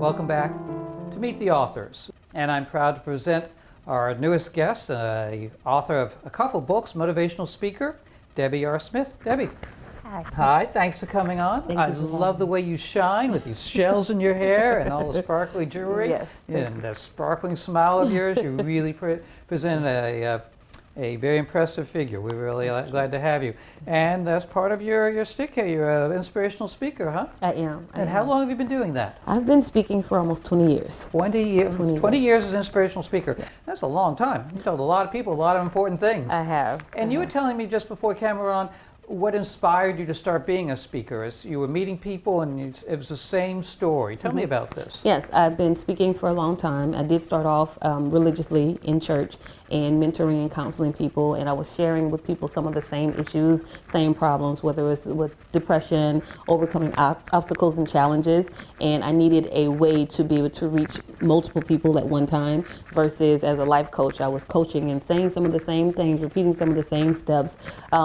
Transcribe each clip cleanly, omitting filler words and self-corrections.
Welcome back to Meet the Authors. And I'm proud to present our newest guest, the author of a couple books, Motivational Speaker, Debbie R. Smith. Debbie. Hi. Hi, thanks for coming on. I love the way you shine with these shells in your hair and all the sparkly jewelry. Yes, and the sparkling smile of yours. You really present a very impressive figure. We're really glad to have you. And that's part of your stick here. You're an inspirational speaker, huh? I am. And how long have you been doing that? I've been speaking for almost 20 years. 20 years. 20 years as an inspirational speaker. Yes. That's a long time. You told a lot of people a lot of important things. I have. And you were telling me just before camera on what inspired you to start being a speaker. As you were meeting people and it was the same story. Tell me about this. Yes, I've been speaking for a long time. I did start off religiously in church and mentoring and counseling people, and I was sharing with people some of the same issues, same problems, whether it was with depression, overcoming obstacles and challenges, and I needed a way to be able to reach multiple people at one time versus as a life coach, I was coaching and saying some of the same things, repeating some of the same steps,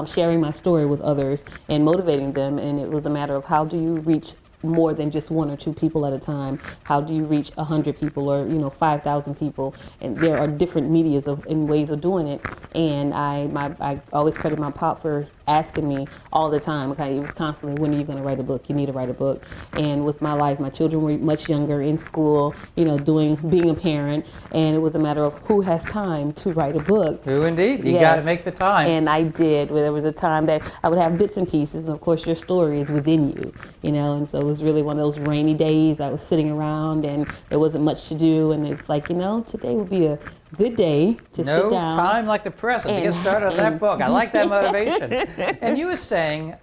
sharing my story with others and motivating them, and it was a matter of how do you reach more than just one or two people at a time? How do you reach 100 people or 5,000 people? And there are different medias and ways of doing it. And I always credit my pop for asking me all the time. Okay, it was constantly, when are you going to write a book? You need to write a book. And with my life, my children were much younger, in school, being a parent, and it was a matter of who has time to write a book. Who indeed? You got to make the time. And I did. There was a time that I would have bits and pieces, and of course your story is within you, and so it was really one of those rainy days. I was sitting around and there wasn't much to do, and it's like, today would be a good day to sit down. No time like the present to get started on that book. I like that motivation. And you were saying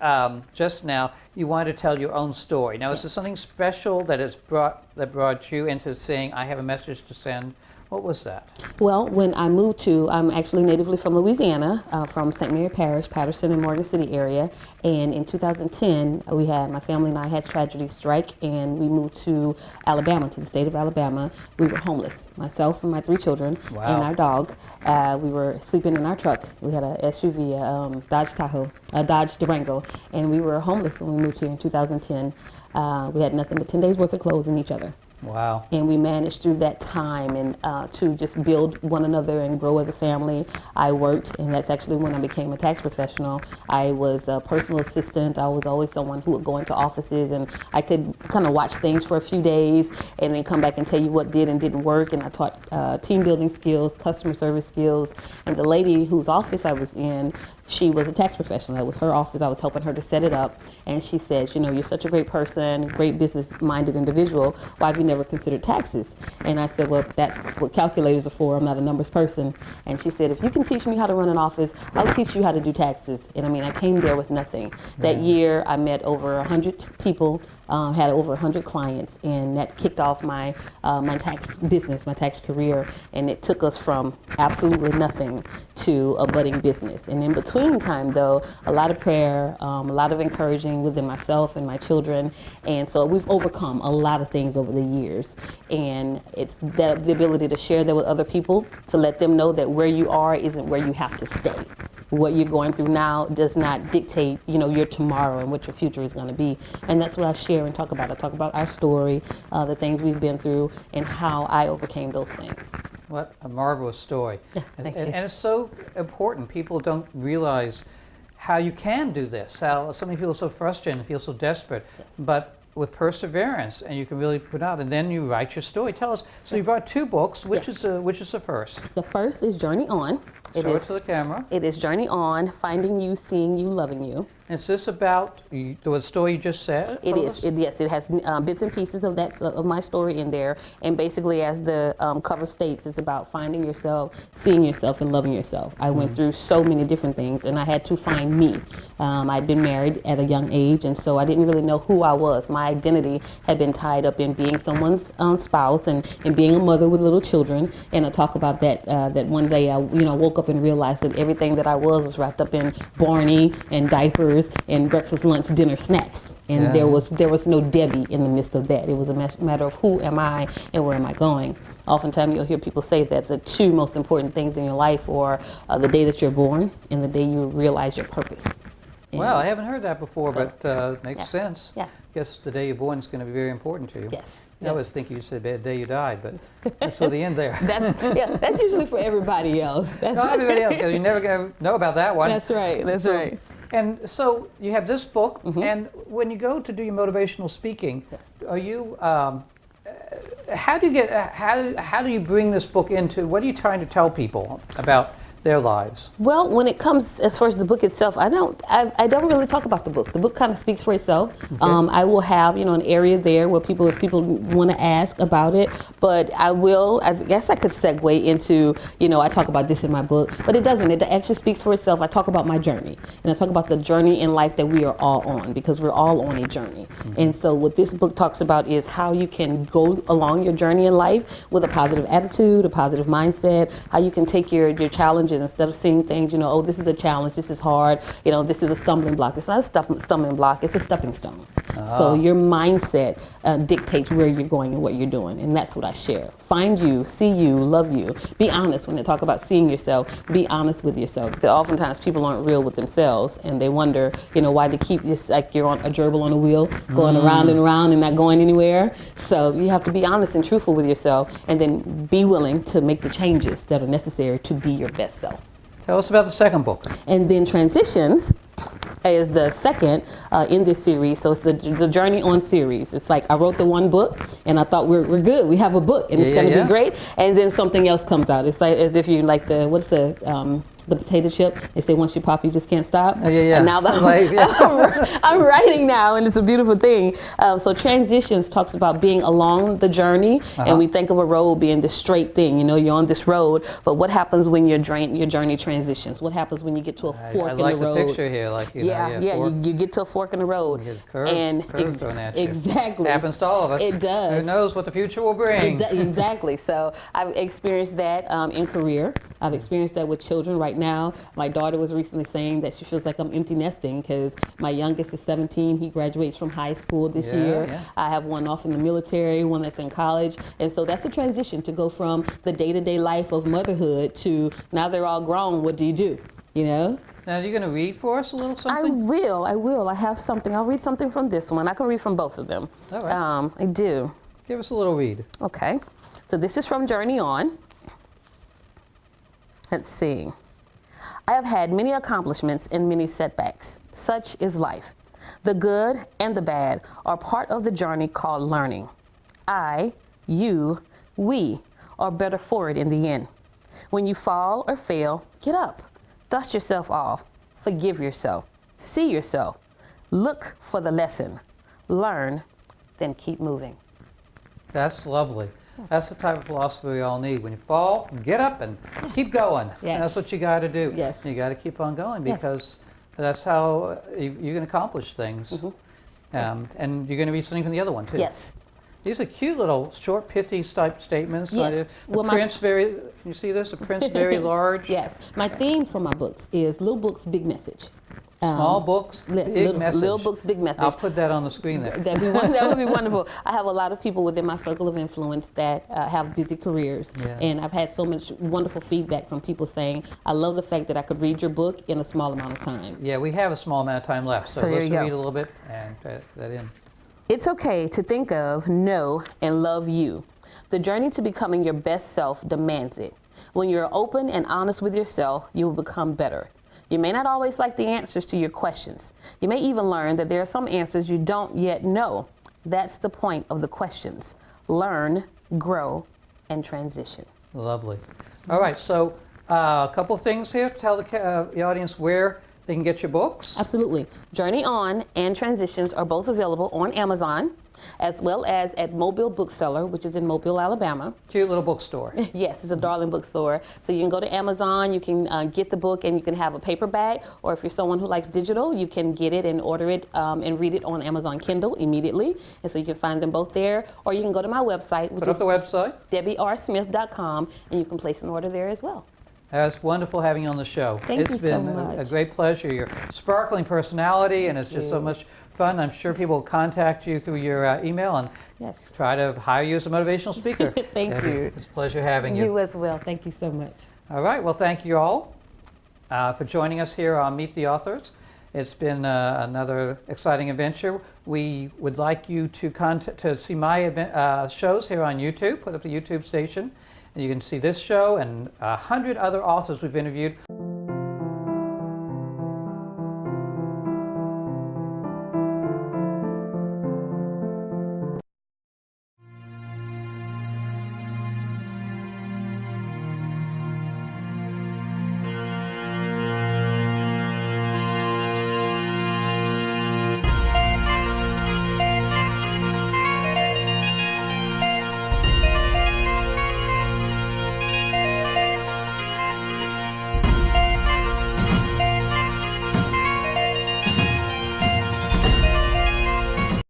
just now you wanted to tell your own story. Now, is there something special that brought you into saying, I have a message to send? What was that? Well, when I moved I'm actually natively from Louisiana, from St. Mary Parish, Patterson and Morgan City area. And in 2010, my family and I had tragedy strike, and we moved to Alabama, to the state of Alabama. We were homeless, myself and my 3 children, and our dog. We were sleeping in our truck. We had a SUV, a Dodge Durango, and we were homeless when we moved here in 2010. We had nothing but 10 days worth of clothes in each other. Wow. And we managed through that time and to just build one another and grow as a family. I worked, and that's actually when I became a tax professional. I was a personal assistant. I was always someone who would go into offices, and I could kind of watch things for a few days and then come back and tell you what did and didn't work. And I taught team building skills, customer service skills. And the lady whose office I was in, she was a tax professional. It was her office. I was helping her to set it up. And she said, you're such a great person, great business-minded individual. Why have you never considered taxes? And I said, well, that's what calculators are for. I'm not a numbers person. And she said, if you can teach me how to run an office, I'll teach you how to do taxes. And I came there with nothing. That year, I met over 100 people, had over 100 clients, and that kicked off my tax business, my tax career. And it took us from absolutely nothing to a budding business. And in between time, though, a lot of prayer, a lot of encouraging within myself and my children. And so we've overcome a lot of things over the years. And it's the ability to share that with other people, to let them know that where you are isn't where you have to stay. What you're going through now does not dictate, your tomorrow and what your future is going to be. And that's what I share and talk about. I talk about our story, the things we've been through, and how I overcame those things. What a marvelous story. Yeah, thank you. And it's so important. People don't realize how you can do this, how so many people are so frustrated and feel so desperate. Yes. But with perseverance, and you can really put out, and then you write your story. Tell us, so you brought 2 books. Which is the first? The first is Journey On. Show it to the camera. It is Journey On, Finding You, Seeing You, Loving You. Is this about the story you just said? It is. Yes, it has bits and pieces of my story in there. And basically, as the cover states, it's about finding yourself, seeing yourself, and loving yourself. I went through so many different things, and I had to find me. I'd been married at a young age, and so I didn't really know who I was. My identity had been tied up in being someone's spouse and being a mother with little children. And I talk about that one day I woke up and realized that everything that I was wrapped up in Barney and diapers and breakfast, lunch, dinner, snacks. And there was no Debbie in the midst of that. It was a matter of who am I and where am I going. Oftentimes you'll hear people say that the 2 most important things in your life are the day that you're born and the day you realize your purpose. Well, I haven't heard that before, but makes sense. Yeah. I guess the day you're born is going to be very important to you. Yes. I always think you said the day you died, but that's till the end there. That's usually for everybody else. Not everybody else, because you never gonna know about that one. That's right. That's right. And so you have this book, and when you go to do your motivational speaking, are you? How do you get? How do you bring this book into? What are you trying to tell people about their lives? Well, when it comes as far as the book itself, I don't really talk about the book. The book kind of speaks for itself. Okay. I will have, an area there where if people want to ask about it, but I guess I could segue into, I talk about this in my book, but it doesn't. It actually speaks for itself. I talk about my journey, and I talk about the journey in life that we are all on, because we're all on a journey. And so what this book talks about is how you can go along your journey in life with a positive attitude, a positive mindset, how you can take your challenges, instead of seeing things, oh, this is a challenge, this is hard, this is a stumbling block. It's not a stumbling block, it's a stepping stone. So your mindset dictates where you're going and what you're doing, and that's what I share. Find you, see you, love you. Be honest. When they talk about seeing yourself, be honest with yourself. Because oftentimes people aren't real with themselves, and they wonder, why they keep just like you're on a gerbil on a wheel, going around and around and not going anywhere. So you have to be honest and truthful with yourself, and then be willing to make the changes that are necessary to be your best self. Tell us about the second book. And then Transitions is the second in this series. So it's the Journey On series. It's like I wrote the one book, and I thought we're good. We have a book, and it's going to be great. And then something else comes out. It's like as if you like the potato chip. They say once you pop, you just can't stop. And now that I'm writing now, and it's a beautiful thing. So Transitions talks about being along the journey, and we think of a road being this straight thing. You're on this road, but what happens when your journey transitions? What happens when you get to a fork in the road? I like the picture here, like you get to a fork in the road. You get curve thrown at you. Exactly. It happens to all of us. It does. Who knows what the future will bring? Exactly. So I've experienced that in career. I've experienced that with children right now. My daughter was recently saying that she feels like I'm empty nesting because my youngest is 17. He graduates from high school this year. Yeah. I have one off in the military, one that's in college. And so that's a transition to go from the day-to-day life of motherhood to now they're all grown. What do you do? Now, are you going to read for us a little something? I will. I have something. I'll read something from this one. I can read from both of them. All right. I do. Give us a little read. Okay. So this is from Journey On. Let's see. I have had many accomplishments and many setbacks. Such is life. The good and the bad are part of the journey called learning. I, you, we are better for it in the end. When you fall or fail, get up. Dust yourself off. Forgive yourself. See yourself. Look for the lesson. Learn, then keep moving. That's lovely. That's the type of philosophy we all need. When you fall, get up and keep going. Yes. That's what you got to do. Yes. You got to keep on going, because that's how you can accomplish things. And you're going to read something from the other one too. Yes. These are cute little short, pithy type statements. Yes. Can you see this? A print's very large. Yes. My theme for my books is little books, big message. Small books, big message. Little books, big message. I'll put that on the screen there. That would be wonderful. I have a lot of people within my circle of influence that have busy careers, and I've had so much wonderful feedback from people saying, I love the fact that I could read your book in a small amount of time. Yeah, we have a small amount of time left, so let's read a little bit and put that in. It's okay to think of, know, and love you. The journey to becoming your best self demands it. When you're open and honest with yourself, you will become better. You may not always like the answers to your questions. You may even learn that there are some answers you don't yet know. That's the point of the questions. Learn, grow, and transition. Lovely. All right, so a couple things here. Tell the audience where they can get your books. Absolutely. Journey On and Transitions are both available on Amazon, as well as at Mobile Bookseller, which is in Mobile, Alabama. Cute little bookstore. Yes, it's a darling bookstore. So you can go to Amazon, you can get the book, and you can have a paperback, or if you're someone who likes digital, you can get it and order it and read it on Amazon Kindle immediately. And so you can find them both there, or you can go to my website, which is the website, DebbieRSmith.com, and you can place an order there as well. It's wonderful having you on the show. Thank you so much. It's been a great pleasure. Your sparkling personality, and it's just so much fun. I'm sure people will contact you through your email and try to hire you as a motivational speaker. Thank you. It's a pleasure having you. You as well. Thank you so much. All right. Well, thank you all for joining us here on Meet the Authors. It's been another exciting adventure. We would like you to see my shows here on YouTube. Put up the YouTube station, and you can see this show and 100 other authors we've interviewed.